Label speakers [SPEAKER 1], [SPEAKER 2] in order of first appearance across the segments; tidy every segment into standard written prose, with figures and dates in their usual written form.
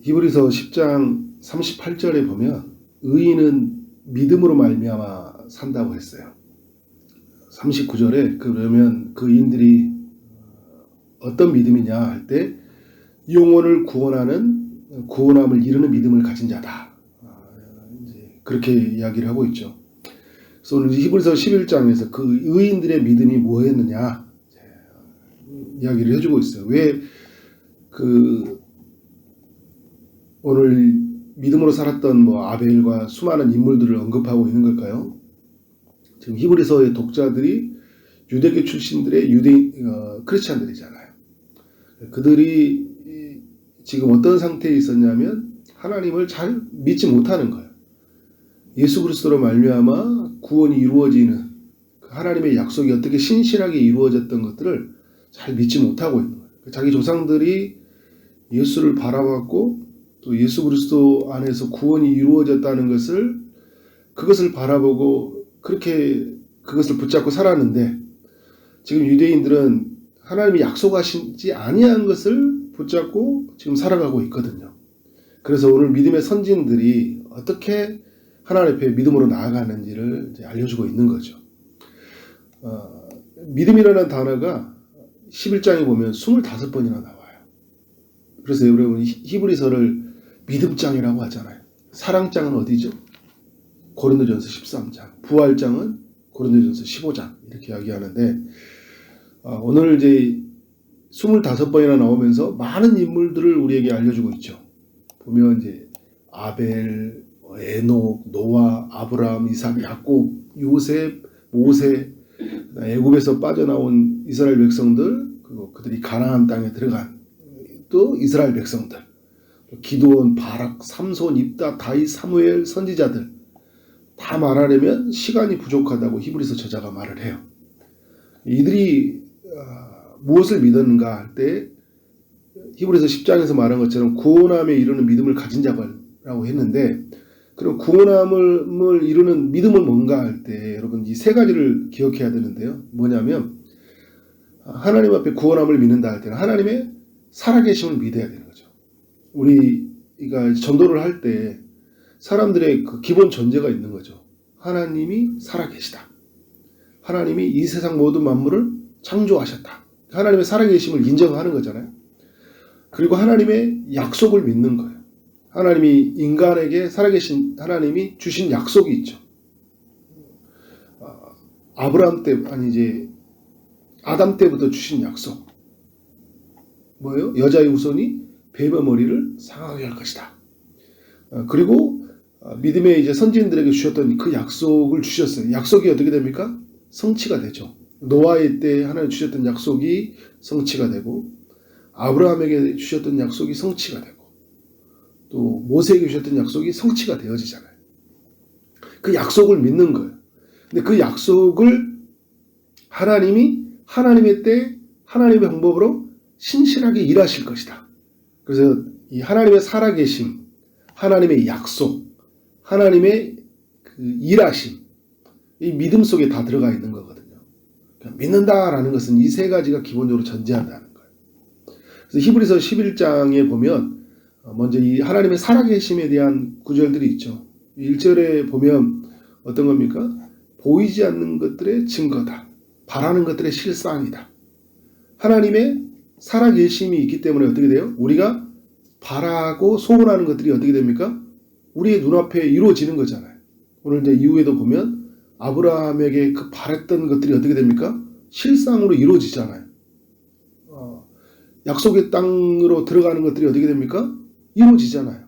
[SPEAKER 1] 히브리서 10장 38절에 보면 의인은 믿음으로 말미암아 산다고 했어요. 39절에 그러면 그 의인들이 어떤 믿음이냐 할 때 영혼을 구원함을 이루는 믿음을 가진 자다. 이제 그렇게 이야기를 하고 있죠. 그래서 오늘 히브리서 11장에서 그 의인들의 믿음이 뭐였느냐 이야기를 해주고 있어요. 왜 오늘 믿음으로 살았던 아벨과 수많은 인물들을 언급하고 있는 걸까요? 지금 히브리서의 독자들이 유대교 출신들의 크리스찬들이잖아요. 그들이 지금 어떤 상태에 있었냐면 하나님을 잘 믿지 못하는 거예요. 예수 그리스도로 말미암아 구원이 이루어지는 하나님의 약속이 어떻게 신실하게 이루어졌던 것들을 잘 믿지 못하고 있는 거예요. 자기 조상들이 예수를 바라봤고 또 예수 그리스도 안에서 구원이 이루어졌다는 그것을 바라보고 그렇게 그것을 붙잡고 살았는데 지금 유대인들은 하나님이 약속하시지 아니한 것을 붙잡고 지금 살아가고 있거든요. 그래서 오늘 믿음의 선진들이 어떻게 하나님 앞에 믿음으로 나아가는지를 이제 알려주고 있는 거죠. 믿음이라는 단어가 11장에 보면 25번이나 나와요. 그래서 여러분 히브리서를 믿음장이라고 하잖아요. 사랑장은 어디죠? 고린도전서 13장, 부활장은 고린도전서 15장 이렇게 이야기하는데 오늘 이제 25번이나 나오면서 많은 인물들을 우리에게 알려주고 있죠. 보면 이제 아벨, 에녹, 노아, 아브라함, 이삭, 야곱, 요셉, 모세, 애굽에서 빠져나온 이스라엘 백성들, 그리고 그들이 가나안 땅에 들어간 또 이스라엘 백성들, 기드온, 바락, 삼손, 입다, 다윗, 사무엘, 선지자들 다 말하려면 시간이 부족하다고 히브리서 저자가 말을 해요. 이들이 무엇을 믿었는가 할 때 히브리서 10장에서 말한 것처럼 구원함에 이르는 믿음을 가진 자라고 했는데 그럼 구원함을 이루는 믿음은 뭔가 할 때 여러분 이 세 가지를 기억해야 되는데요. 뭐냐면 하나님 앞에 구원함을 믿는다 할 때는 하나님의 살아계심을 믿어야 되는 거죠. 우리가 전도를 할 때 사람들의 그 기본 전제가 있는 거죠. 하나님이 살아계시다. 하나님이 이 세상 모든 만물을 창조하셨다. 하나님의 살아계심을 인정하는 거잖아요. 그리고 하나님의 약속을 믿는 거예요. 하나님이 인간에게 살아계신 하나님이 주신 약속이 있죠. 아담 때부터 주신 약속. 뭐예요? 여자의 후손이 뱀의 머리를 상하게 할 것이다. 그리고 믿음의 이제 선지인들에게 주셨던 그 약속을 주셨어요. 약속이 어떻게 됩니까? 성취가 되죠. 노아의 때 하나님 주셨던 약속이 성취가 되고 아브라함에게 주셨던 약속이 성취가 되고 또 모세에게 주셨던 약속이 성취가 되어지잖아요. 그 약속을 믿는 거예요. 근데 그 약속을 하나님이 하나님의 때 하나님의 방법으로 신실하게 일하실 것이다. 그래서 이 하나님의 살아계심, 하나님의 약속, 하나님의 그 일하심, 이 믿음 속에 다 들어가 있는 거거든요. 그러니까 믿는다라는 것은 이 세 가지가 기본적으로 전제한다는 거예요. 그래서 히브리서 11장에 보면 먼저 이 하나님의 살아계심에 대한 구절들이 있죠. 1절에 보면 어떤 겁니까? 보이지 않는 것들의 증거다. 바라는 것들의 실상이다. 하나님의 살아계심이 있기 때문에 어떻게 돼요? 우리가 바라고 소원하는 것들이 어떻게 됩니까? 우리의 눈앞에 이루어지는 거잖아요. 오늘 이제 이후에도 보면 아브라함에게 그 바랬던 것들이 어떻게 됩니까? 실상으로 이루어지잖아요. 약속의 땅으로 들어가는 것들이 어떻게 됩니까? 이루어지잖아요.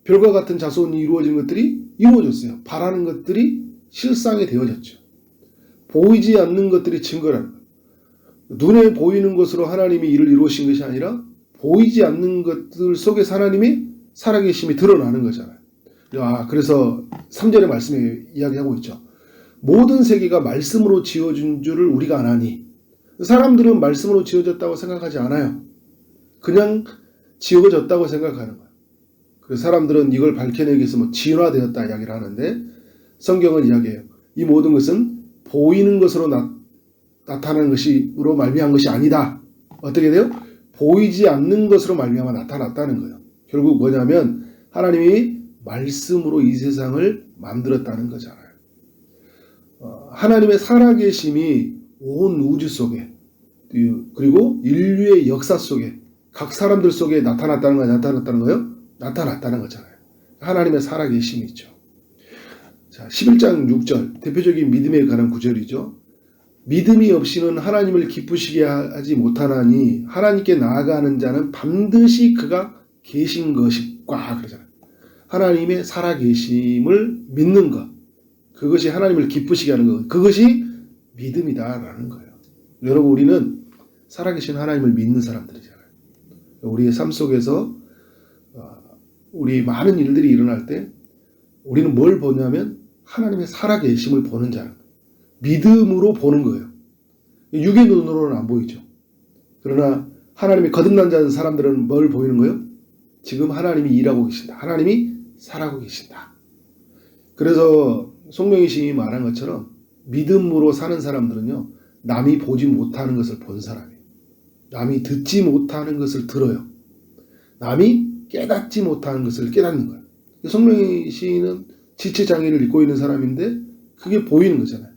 [SPEAKER 1] 별과 같은 자손이 이루어지는 것들이 이루어졌어요. 바라는 것들이 실상이 되어졌죠. 보이지 않는 것들이 증거라는 거예요. 눈에 보이는 것으로 하나님이 일을 이루신 것이 아니라 보이지 않는 것들 속에서 하나님이 살아계심이 드러나는 거잖아요. 그래서 3절의 말씀에 이야기하고 있죠. 모든 세계가 말씀으로 지어진 줄을 우리가 아나니 사람들은 말씀으로 지어졌다고 생각하지 않아요. 그냥 지어졌다고 생각하는 거예요. 그래서 사람들은 이걸 밝혀내기 위해서 진화되었다 이야기를 하는데 성경은 이야기해요. 이 모든 것은 보이는 것으로 나타나는 것으로 말미암은 것이 아니다. 어떻게 돼요? 보이지 않는 것으로 말미암아 나타났다는 거예요. 결국 뭐냐면 하나님이 말씀으로 이 세상을 만들었다는 거잖아요. 하나님의 살아계심이 온 우주 속에 그리고 인류의 역사 속에 각 사람들 속에 나타났다는 거예요? 나타났다는 거잖아요. 하나님의 살아계심이 있죠. 자, 11장 6절 대표적인 믿음에 관한 구절이죠. 믿음이 없이는 하나님을 기쁘시게 하지 못하나니 하나님께 나아가는 자는 반드시 그가 계신 것이과 그러잖아요. 하나님의 살아계심을 믿는 것, 그것이 하나님을 기쁘시게 하는 것, 그것이 믿음이다라는 거예요. 여러분, 우리는 살아계신 하나님을 믿는 사람들이잖아요. 우리의 삶 속에서 우리 많은 일들이 일어날 때 우리는 뭘 보냐면 하나님의 살아계심을 보는 자는 믿음으로 보는 거예요. 육의 눈으로는 안 보이죠. 그러나 하나님이 거듭난 자는 사람들은 뭘 보이는 거예요? 지금 하나님이 일하고 계신다. 하나님이 살아고 계신다. 그래서 송명희 시인이 말한 것처럼 믿음으로 사는 사람들은요, 남이 보지 못하는 것을 본 사람이에요. 남이 듣지 못하는 것을 들어요. 남이 깨닫지 못하는 것을 깨닫는 거예요. 송명희 시인은 지체장애를 입고 있는 사람인데 그게 보이는 거잖아요.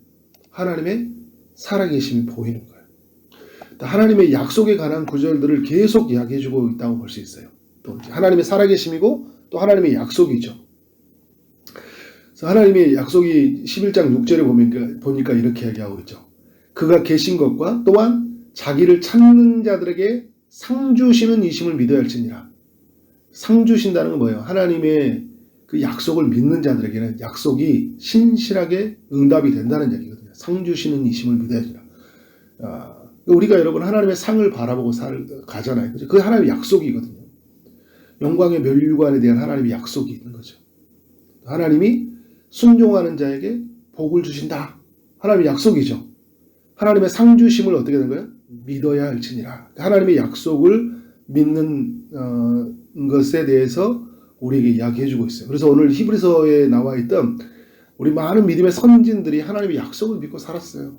[SPEAKER 1] 하나님의 살아계심이 보이는 거예요. 하나님의 약속에 관한 구절들을 계속 이야기해주고 있다고 볼 수 있어요. 또 하나님의 살아계심이고 또 하나님의 약속이죠. 그래서 하나님의 약속이 11장 6절에 보니까 이렇게 이야기하고 있죠. 그가 계신 것과 또한 자기를 찾는 자들에게 상 주시는 이심을 믿어야 할지니라. 상 주신다는 건 뭐예요? 하나님의 그 약속을 믿는 자들에게는 약속이 신실하게 응답이 된다는 얘기거든요. 상 주시는 이심을 믿어야 할지니라. 우리가 여러분 하나님의 상을 바라보고 가잖아요. 그죠? 그게 하나님의 약속이거든요. 영광의 면류관에 대한 하나님의 약속이 있는 거죠. 하나님이 순종하는 자에게 복을 주신다. 하나님의 약속이죠. 하나님의 상 주심을 어떻게 된 거예요? 믿어야 할지니라. 하나님의 약속을 믿는 것에 대해서 우리에게 이야기해주고 있어요. 그래서 오늘 히브리서에 나와 있던 우리 많은 믿음의 선진들이 하나님의 약속을 믿고 살았어요.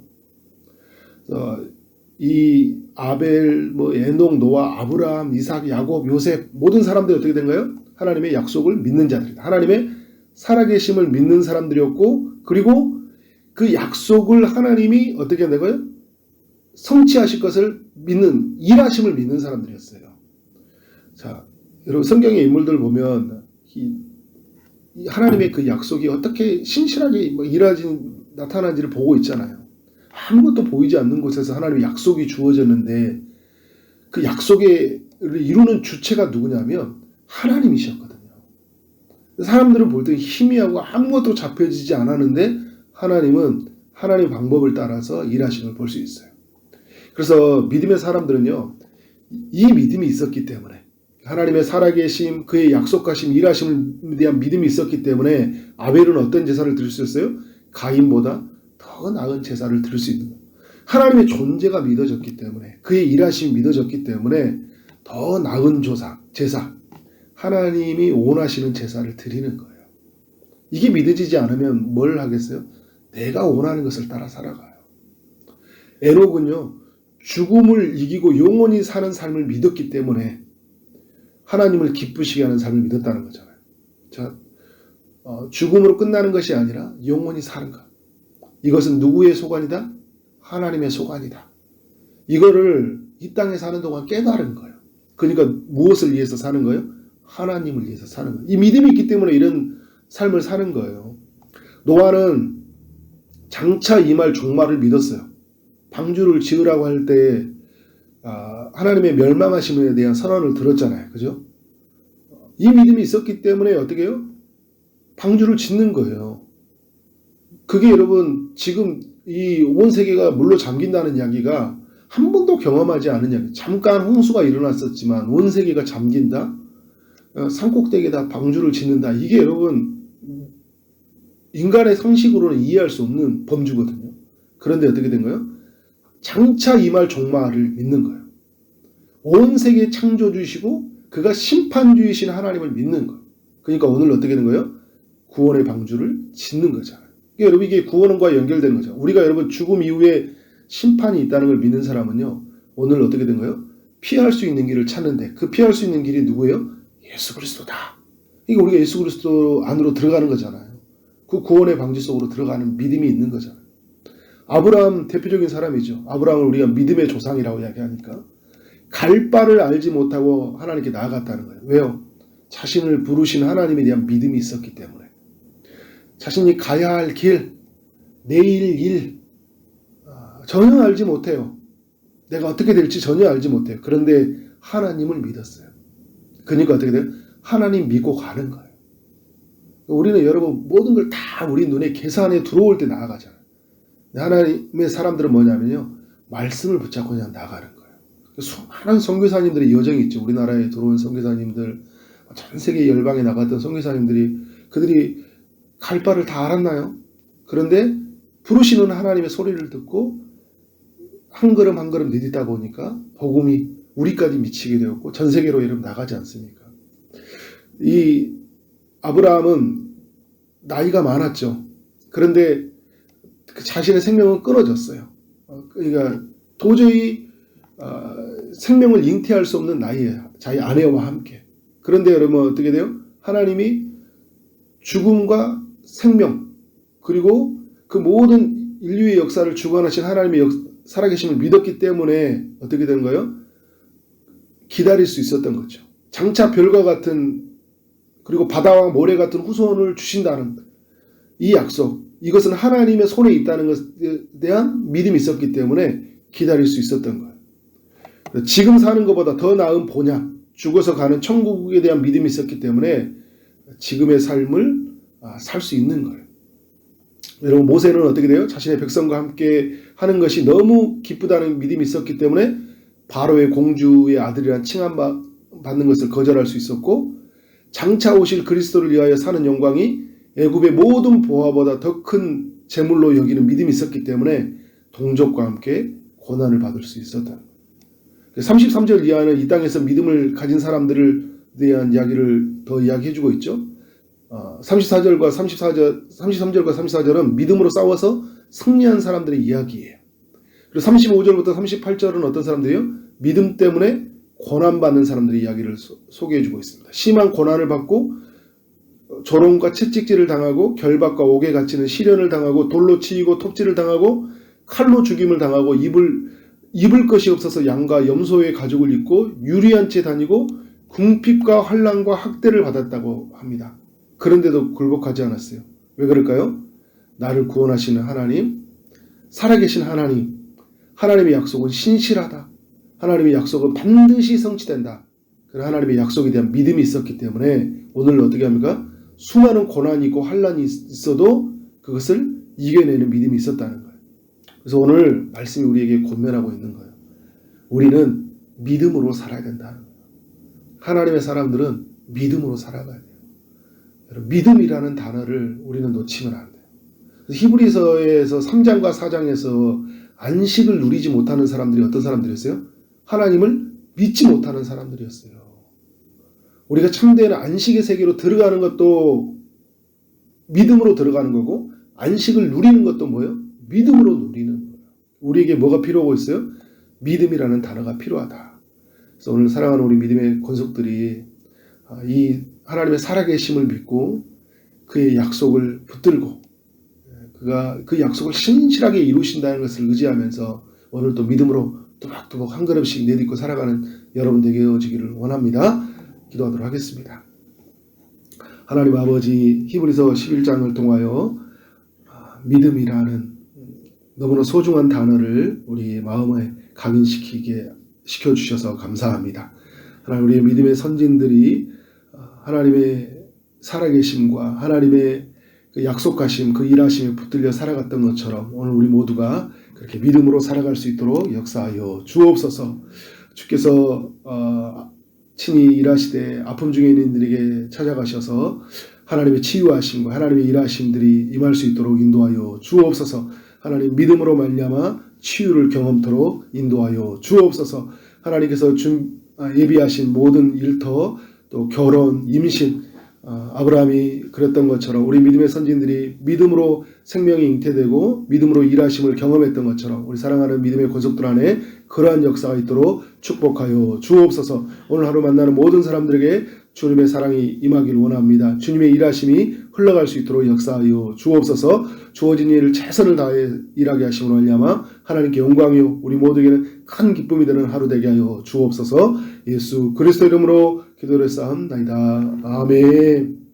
[SPEAKER 1] 이 아벨, 에녹, 노아, 아브라함, 이삭, 야곱, 요셉 모든 사람들이 어떻게 된 거예요? 하나님의 약속을 믿는 자들이다. 하나님의 살아계심을 믿는 사람들이었고, 그리고 그 약속을 하나님이 어떻게 된 거예요? 성취하실 것을 믿는, 일하심을 믿는 사람들이었어요. 자, 여러분 성경의 인물들 보면 하나님의 그 약속이 어떻게 신실하게 나타나는지를 보고 있잖아요. 아무것도 보이지 않는 곳에서 하나님의 약속이 주어졌는데 그 약속을 이루는 주체가 누구냐면 하나님이셨거든요. 사람들은 볼 때 희미하고 아무것도 잡혀지지 않았는데 하나님은 하나님의 방법을 따라서 일하심을 볼 수 있어요. 그래서 믿음의 사람들은요, 이 믿음이 있었기 때문에 하나님의 살아계심, 그의 약속하심, 일하심에 대한 믿음이 있었기 때문에 아벨은 어떤 제사를 드릴 수 있어요? 가인보다 더 나은 제사를 드릴 수 있는 거예요. 하나님의 존재가 믿어졌기 때문에, 그의 일하심이 믿어졌기 때문에 더 나은 제사, 하나님이 원하시는 제사를 드리는 거예요. 이게 믿어지지 않으면 뭘 하겠어요? 내가 원하는 것을 따라 살아가요. 에녹은요, 죽음을 이기고 영원히 사는 삶을 믿었기 때문에 하나님을 기쁘시게 하는 삶을 믿었다는 거잖아요. 자, 죽음으로 끝나는 것이 아니라 영원히 사는 것. 이것은 누구의 소관이다? 하나님의 소관이다. 이거를 이 땅에 사는 동안 깨달은 거예요. 그러니까 무엇을 위해서 사는 거예요? 하나님을 위해서 사는 거예요. 이 믿음이 있기 때문에 이런 삶을 사는 거예요. 노아는 장차 임할 종말을 믿었어요. 방주를 지으라고 할 때 하나님의 멸망하심에 대한 선언을 들었잖아요. 그죠? 이 믿음이 있었기 때문에 어떻게 해요? 방주를 짓는 거예요. 그게 여러분 지금 이 온 세계가 물로 잠긴다는 이야기가 한 번도 경험하지 않은 이야기. 잠깐 홍수가 일어났었지만 온 세계가 잠긴다? 산꼭대기에다 방주를 짓는다. 이게 여러분 인간의 상식으로는 이해할 수 없는 범주거든요. 그런데 어떻게 된 거예요? 장차 임할 종말을 믿는 거예요. 온 세계 창조주이시고 그가 심판주이신 하나님을 믿는 거예요. 그러니까 오늘 어떻게 된 거예요? 구원의 방주를 짓는 거잖아요. 여러분 이게 구원과 연결되는 거죠. 우리가 여러분 죽음 이후에 심판이 있다는 걸 믿는 사람은요, 오늘 어떻게 된 거예요? 피할 수 있는 길을 찾는데 그 피할 수 있는 길이 누구예요? 예수 그리스도다. 이게 우리가 예수 그리스도 안으로 들어가는 거잖아요. 그 구원의 방지 속으로 들어가는 믿음이 있는 거잖아요. 아브라함 대표적인 사람이죠. 아브라함을 우리가 믿음의 조상이라고 이야기하니까 갈 바를 알지 못하고 하나님께 나아갔다는 거예요. 왜요? 자신을 부르신 하나님에 대한 믿음이 있었기 때문에. 자신이 가야 할 길, 내일 일 전혀 알지 못해요. 내가 어떻게 될지 전혀 알지 못해요. 그런데 하나님을 믿었어요. 그러니까 어떻게 돼요? 하나님 믿고 가는 거예요. 우리는 여러분 모든 걸 다 우리 눈에 계산에 들어올 때 나아가잖아요. 하나님의 사람들은 뭐냐면요. 말씀을 붙잡고 그냥 나가는 거예요. 수많은 선교사님들의 여정이 있죠. 우리나라에 들어온 선교사님들, 전 세계 열방에 나갔던 선교사님들이 그들이 갈 바를 다 알았나요? 그런데 부르시는 하나님의 소리를 듣고 한 걸음 한 걸음 내딛다 보니까 복음이 우리까지 미치게 되었고 전 세계로 이름 나가지 않습니까? 이 아브라함은 나이가 많았죠. 그런데 그 자신의 생명은 끊어졌어요. 그러니까 도저히 생명을 잉태할 수 없는 나이에 자기 아내와 함께. 그런데 여러분 어떻게 돼요? 하나님이 죽음과 생명 그리고 그 모든 인류의 역사를 주관하신 하나님의 살아계심을 믿었기 때문에 어떻게 된 거예요? 기다릴 수 있었던 거죠. 장차 별과 같은 그리고 바다와 모래 같은 후손을 주신다는 이 약속, 이것은 하나님의 손에 있다는 것에 대한 믿음이 있었기 때문에 기다릴 수 있었던 거예요. 지금 사는 것보다 더 나은 본향, 죽어서 가는 천국에 대한 믿음이 있었기 때문에 지금의 삶을 살 수 있는 거예요. 여러분 모세는 어떻게 돼요? 자신의 백성과 함께 하는 것이 너무 기쁘다는 믿음이 있었기 때문에 바로의 공주의 아들이란 칭함받는 것을 거절할 수 있었고 장차 오실 그리스도를 위하여 사는 영광이 애굽의 모든 보화보다 더 큰 재물로 여기는 믿음이 있었기 때문에 동족과 함께 고난을 받을 수 있었다는 거예요. 33절 이하는 이 땅에서 믿음을 가진 사람들을 대한 이야기를 더 이야기해주고 있죠. 33절과 34절은 믿음으로 싸워서 승리한 사람들의 이야기예요. 그리고 35절부터 38절은 어떤 사람들이요? 믿음 때문에 고난받는 사람들의 이야기를 소개해주고 있습니다. 심한 고난을 받고 조롱과 채찍질을 당하고 결박과 옥에 갇히는 시련을 당하고 돌로 치이고 톱질을 당하고 칼로 죽임을 당하고 입을 것이 없어서 양과 염소의 가죽을 입고 유리한 채 다니고 궁핍과 환난과 학대를 받았다고 합니다. 그런데도 굴복하지 않았어요. 왜 그럴까요? 나를 구원하시는 하나님, 살아계신 하나님, 하나님의 약속은 신실하다. 하나님의 약속은 반드시 성취된다. 그런 하나님의 약속에 대한 믿음이 있었기 때문에 오늘 어떻게 합니까? 수많은 고난이 있고 환난이 있어도 그것을 이겨내는 믿음이 있었다는 거예요. 그래서 오늘 말씀이 우리에게 권면하고 있는 거예요. 우리는 믿음으로 살아야 된다는 거예요. 하나님의 사람들은 믿음으로 살아가야 돼요. 여러분, 믿음이라는 단어를 우리는 놓치면 안 돼요. 히브리서에서 3장과 4장에서 안식을 누리지 못하는 사람들이 어떤 사람들이었어요? 하나님을 믿지 못하는 사람들이었어요. 우리가 참된 안식의 세계로 들어가는 것도 믿음으로 들어가는 거고 안식을 누리는 것도 뭐예요? 믿음으로 누리는 거예요. 우리에게 뭐가 필요하고 있어요? 믿음이라는 단어가 필요하다. 그래서 오늘 사랑하는 우리 믿음의 권속들이 이 하나님의 살아계심을 믿고 그의 약속을 붙들고 그가 그 약속을 신실하게 이루신다는 것을 의지하면서 오늘 또 믿음으로 또박또박 한 걸음씩 내딛고 살아가는 여러분 되어지기를 원합니다. 기도하도록 하겠습니다. 하나님 아버지, 히브리서 11장을 통하여 믿음이라는 너무나 소중한 단어를 우리 마음에 각인시키게 시켜주셔서 감사합니다. 하나님, 우리의 믿음의 선진들이 하나님의 살아계심과 하나님의 그 약속하심, 그 일하심에 붙들려 살아갔던 것처럼 오늘 우리 모두가 그렇게 믿음으로 살아갈 수 있도록 역사하여 주옵소서. 주께서 친히 일하시되 아픔 중에 있는 이들에게 찾아가셔서 하나님의 치유하심과 하나님의 일하심들이 임할 수 있도록 인도하여 주옵소서. 하나님, 믿음으로 말미암아 치유를 경험토록 인도하여 주옵소서. 하나님께서 예비하신 모든 일터, 또 결혼, 임신, 아브라함이 그랬던 것처럼 우리 믿음의 선진들이 믿음으로 생명이 잉태되고 믿음으로 일하심을 경험했던 것처럼 우리 사랑하는 믿음의 권속들 안에 그러한 역사가 있도록 축복하여 주옵소서. 오늘 하루 만나는 모든 사람들에게 주님의 사랑이 임하기를 원합니다. 주님의 일하심이 흘러갈 수 있도록 역사하여 주옵소서. 주어진 일을 최선을 다해 일하게 하심으로 말미암아 하나님께 영광이요 우리 모두에게는 큰 기쁨이 되는 하루 되게 하여 주옵소서. 예수 그리스도 이름으로 기도를 쌓음나이다. 아멘.